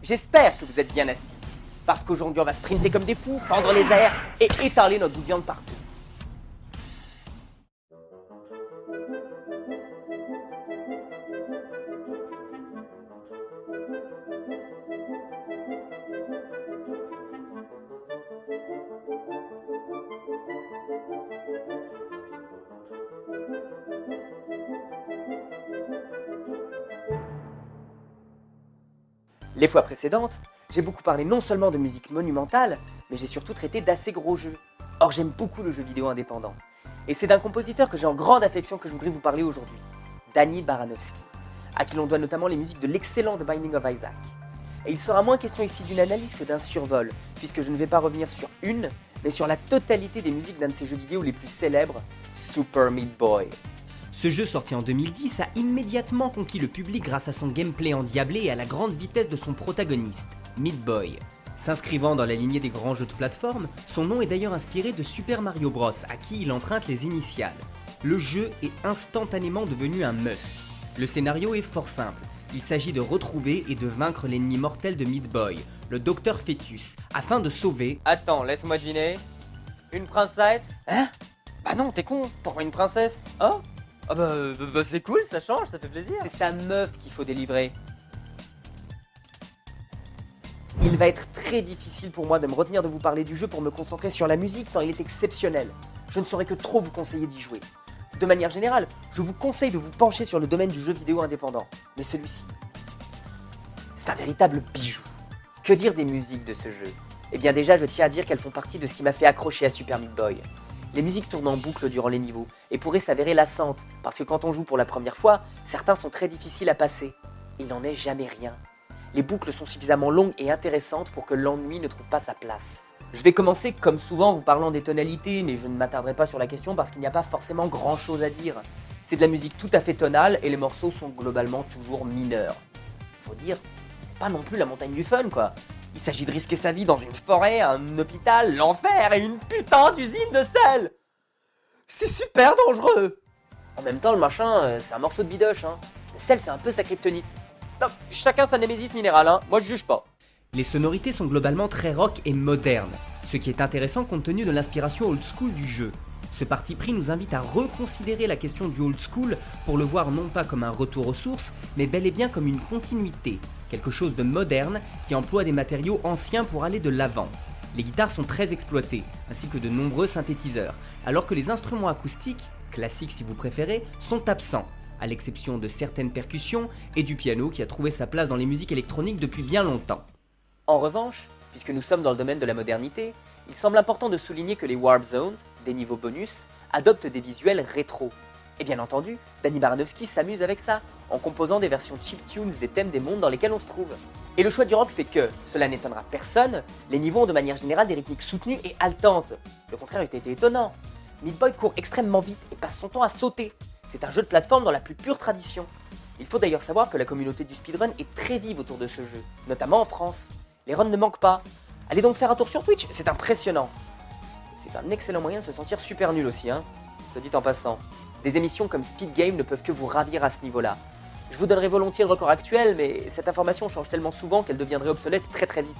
J'espère que vous êtes bien assis, parce qu'aujourd'hui on va sprinter comme des fous, fendre les airs et étaler notre bout de viande partout. Les fois précédentes, j'ai beaucoup parlé non seulement de musique monumentale, mais j'ai surtout traité d'assez gros jeux. Or j'aime beaucoup le jeu vidéo indépendant. Et c'est d'un compositeur que j'ai en grande affection que je voudrais vous parler aujourd'hui, Dani Baranowski, à qui l'on doit notamment les musiques de l'excellent The Binding of Isaac. Et il sera moins question ici d'une analyse que d'un survol, puisque je ne vais pas revenir sur une, mais sur la totalité des musiques d'un de ses jeux vidéo les plus célèbres, Super Meat Boy. Ce jeu sorti en 2010 a immédiatement conquis le public grâce à son gameplay endiablé et à la grande vitesse de son protagoniste, Meat Boy. S'inscrivant dans la lignée des grands jeux de plateforme, son nom est d'ailleurs inspiré de Super Mario Bros, à qui il emprunte les initiales. Le jeu est instantanément devenu un must. Le scénario est fort simple. Il s'agit de retrouver et de vaincre l'ennemi mortel de Meat Boy, le Docteur Fetus, afin de sauver... Attends, laisse-moi deviner. Une princesse? Hein? Bah non, t'es con. Pourquoi une princesse? Oh? Ah bah c'est cool, ça change, ça fait plaisir. C'est sa meuf qu'il faut délivrer. Il va être très difficile pour moi de me retenir de vous parler du jeu pour me concentrer sur la musique tant il est exceptionnel. Je ne saurais que trop vous conseiller d'y jouer. De manière générale, je vous conseille de vous pencher sur le domaine du jeu vidéo indépendant. Mais celui-ci, c'est un véritable bijou. Que dire des musiques de ce jeu? Eh bien déjà, je tiens à dire qu'elles font partie de ce qui m'a fait accrocher à Super Meat Boy. Les musiques tournent en boucle durant les niveaux et pourraient s'avérer lassantes, parce que quand on joue pour la première fois, certains sont très difficiles à passer. Il n'en est jamais rien. Les boucles sont suffisamment longues et intéressantes pour que l'ennui ne trouve pas sa place. Je vais commencer comme souvent en vous parlant des tonalités, mais je ne m'attarderai pas sur la question parce qu'il n'y a pas forcément grand chose à dire. C'est de la musique tout à fait tonale et les morceaux sont globalement toujours mineurs. Faut dire, c'est pas non plus la montagne du fun quoi. Il s'agit de risquer sa vie dans une forêt, un hôpital, l'enfer et une putain d'usine de sel. C'est super dangereux. En même temps, le machin, c'est un morceau de bidoche, hein. Le sel, c'est un peu sa kryptonite. Non, chacun sa némésis minérale, hein. Moi, je juge pas. Les sonorités sont globalement très rock et modernes, ce qui est intéressant compte tenu de l'inspiration old school du jeu. Ce parti pris nous invite à reconsidérer la question du old school pour le voir non pas comme un retour aux sources, mais bel et bien comme une continuité, quelque chose de moderne qui emploie des matériaux anciens pour aller de l'avant. Les guitares sont très exploitées, ainsi que de nombreux synthétiseurs, alors que les instruments acoustiques, classiques si vous préférez, sont absents, à l'exception de certaines percussions et du piano qui a trouvé sa place dans les musiques électroniques depuis bien longtemps. En revanche, puisque nous sommes dans le domaine de la modernité, il semble important de souligner que les Warp Zones, des niveaux bonus, adoptent des visuels rétro. Et bien entendu, Dani Baranowski s'amuse avec ça, en composant des versions chiptunes des thèmes des mondes dans lesquels on se trouve. Et le choix du rock fait que, cela n'étonnera personne, les niveaux ont de manière générale des rythmiques soutenues et haletantes. Le contraire eût été étonnant. Meat Boy court extrêmement vite et passe son temps à sauter. C'est un jeu de plateforme dans la plus pure tradition. Il faut d'ailleurs savoir que la communauté du speedrun est très vive autour de ce jeu, notamment en France. Les runs ne manquent pas. Allez donc faire un tour sur Twitch, c'est impressionnant. C'est un excellent moyen de se sentir super nul aussi, hein, soit dit en passant. Des émissions comme Speed Game ne peuvent que vous ravir à ce niveau-là. Je vous donnerai volontiers le record actuel, mais cette information change tellement souvent qu'elle deviendrait obsolète très très vite.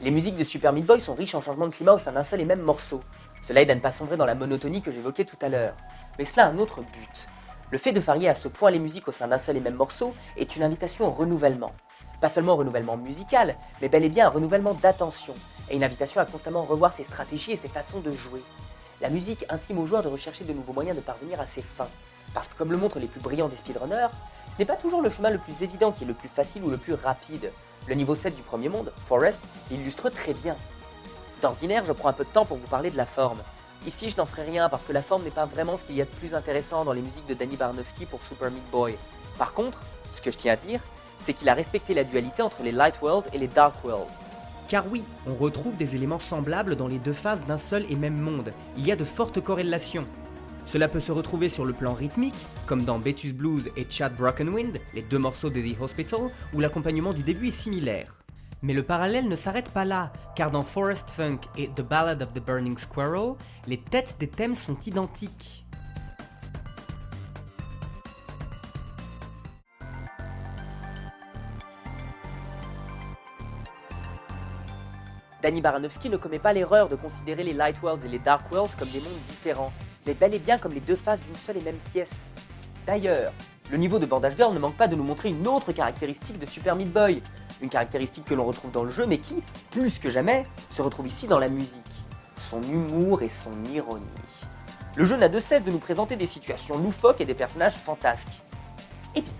Les musiques de Super Meat Boy sont riches en changements de climat au sein d'un seul et même morceau. Cela aide à ne pas sombrer dans la monotonie que j'évoquais tout à l'heure. Mais cela a un autre but. Le fait de varier à ce point les musiques au sein d'un seul et même morceau est une invitation au renouvellement. Pas seulement au renouvellement musical, mais bel et bien un renouvellement d'attention, et une invitation à constamment revoir ses stratégies et ses façons de jouer. La musique intime aux joueurs de rechercher de nouveaux moyens de parvenir à ses fins, parce que comme le montrent les plus brillants des speedrunners, ce n'est pas toujours le chemin le plus évident qui est le plus facile ou le plus rapide. Le niveau 7 du premier monde, Forest, l'illustre très bien. D'ordinaire, je prends un peu de temps pour vous parler de la forme. Ici, je n'en ferai rien parce que la forme n'est pas vraiment ce qu'il y a de plus intéressant dans les musiques de Dani Baranowski pour Super Meat Boy. Par contre, ce que je tiens à dire, c'est qu'il a respecté la dualité entre les Light World et les Dark World. Car oui, on retrouve des éléments semblables dans les deux phases d'un seul et même monde. Il y a de fortes corrélations. Cela peut se retrouver sur le plan rythmique, comme dans Betus Blues et Chad Brokenwind, les deux morceaux de The Hospital, où l'accompagnement du début est similaire. Mais le parallèle ne s'arrête pas là, car dans Forest Funk et The Ballad of the Burning Squirrel, les têtes des thèmes sont identiques. Danny Baranovsky ne commet pas l'erreur de considérer les Light Worlds et les Dark Worlds comme des mondes différents, mais bel et bien comme les deux faces d'une seule et même pièce. D'ailleurs, le niveau de Bandage Girl ne manque pas de nous montrer une autre caractéristique de Super Meat Boy, une caractéristique que l'on retrouve dans le jeu mais qui, plus que jamais, se retrouve ici dans la musique, son humour et son ironie. Le jeu n'a de cesse de nous présenter des situations loufoques et des personnages fantasques. Et bien,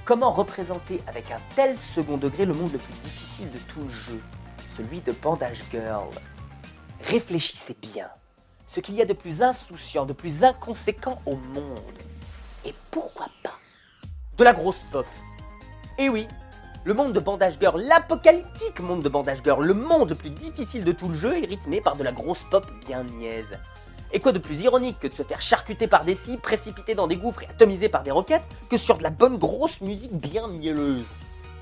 comment représenter avec un tel second degré le monde le plus difficile de tout le jeu, celui de Bandage Girl? Réfléchissez bien, ce qu'il y a de plus insouciant, de plus inconséquent au monde. Et pourquoi pas de la grosse pop? Et oui, le monde de Bandage Girl, l'apocalyptique monde de Bandage Girl, le monde le plus difficile de tout le jeu est rythmé par de la grosse pop bien niaise. Et quoi de plus ironique que de se faire charcuter par des scies, précipiter dans des gouffres et atomiser par des roquettes que sur de la bonne grosse musique bien mielleuse?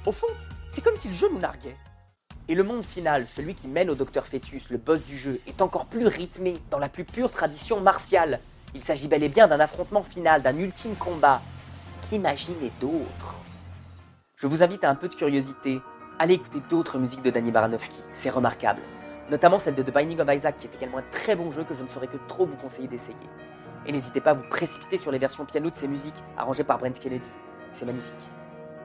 Au fond, c'est comme si le jeu nous narguait. Et le monde final, celui qui mène au Docteur Fetus, le boss du jeu, est encore plus rythmé dans la plus pure tradition martiale. Il s'agit bel et bien d'un affrontement final, d'un ultime combat. Qu'imaginer d'autre? Je vous invite à un peu de curiosité. Allez écouter d'autres musiques de Danny Baranovsky, c'est remarquable. Notamment celle de The Binding of Isaac, qui est également un très bon jeu que je ne saurais que trop vous conseiller d'essayer. Et n'hésitez pas à vous précipiter sur les versions piano de ces musiques, arrangées par Brent Kennedy. C'est magnifique.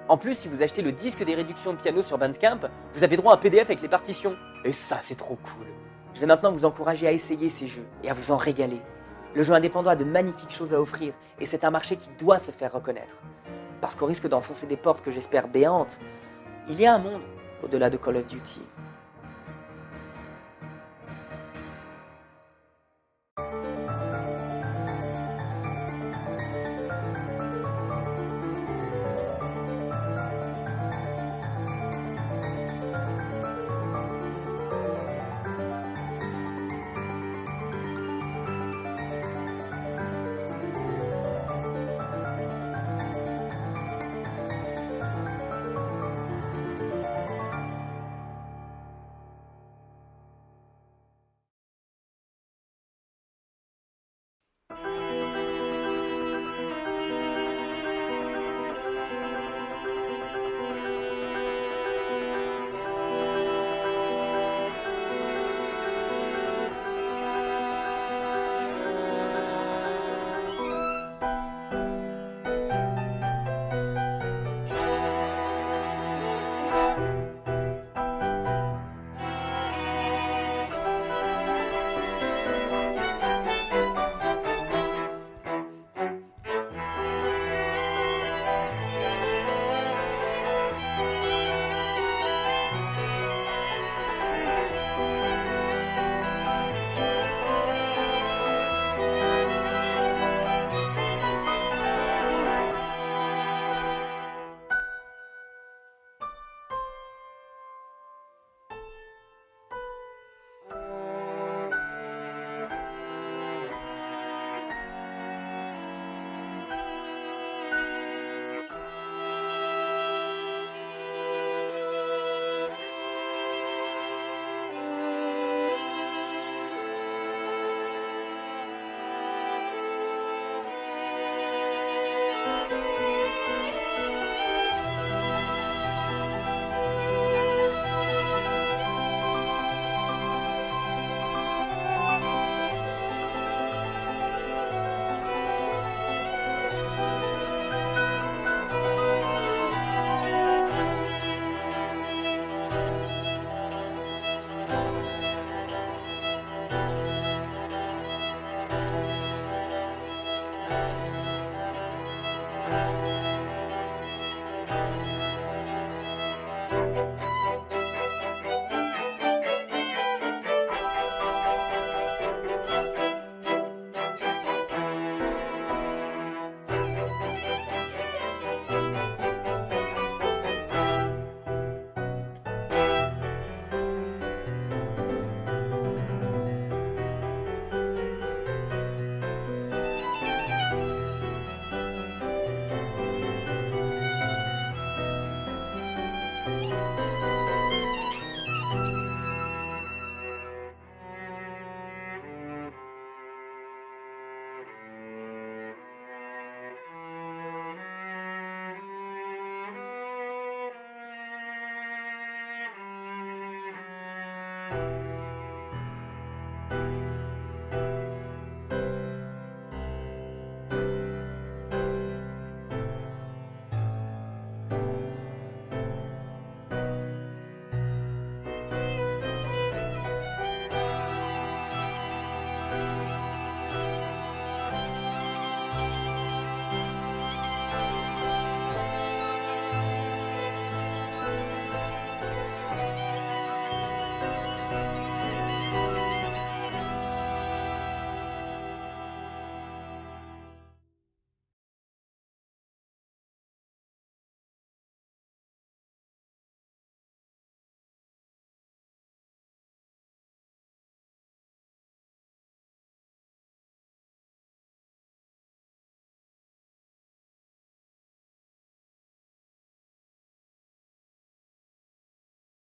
En plus, si vous achetez le disque des réductions de piano sur Bandcamp, vous avez droit à un PDF avec les partitions. Et ça, c'est trop cool. Je vais maintenant vous encourager à essayer ces jeux et à vous en régaler. Le jeu indépendant a de magnifiques choses à offrir, et c'est un marché qui doit se faire reconnaître. Parce qu'au risque d'enfoncer des portes que j'espère béantes, il y a un monde au-delà de Call of Duty.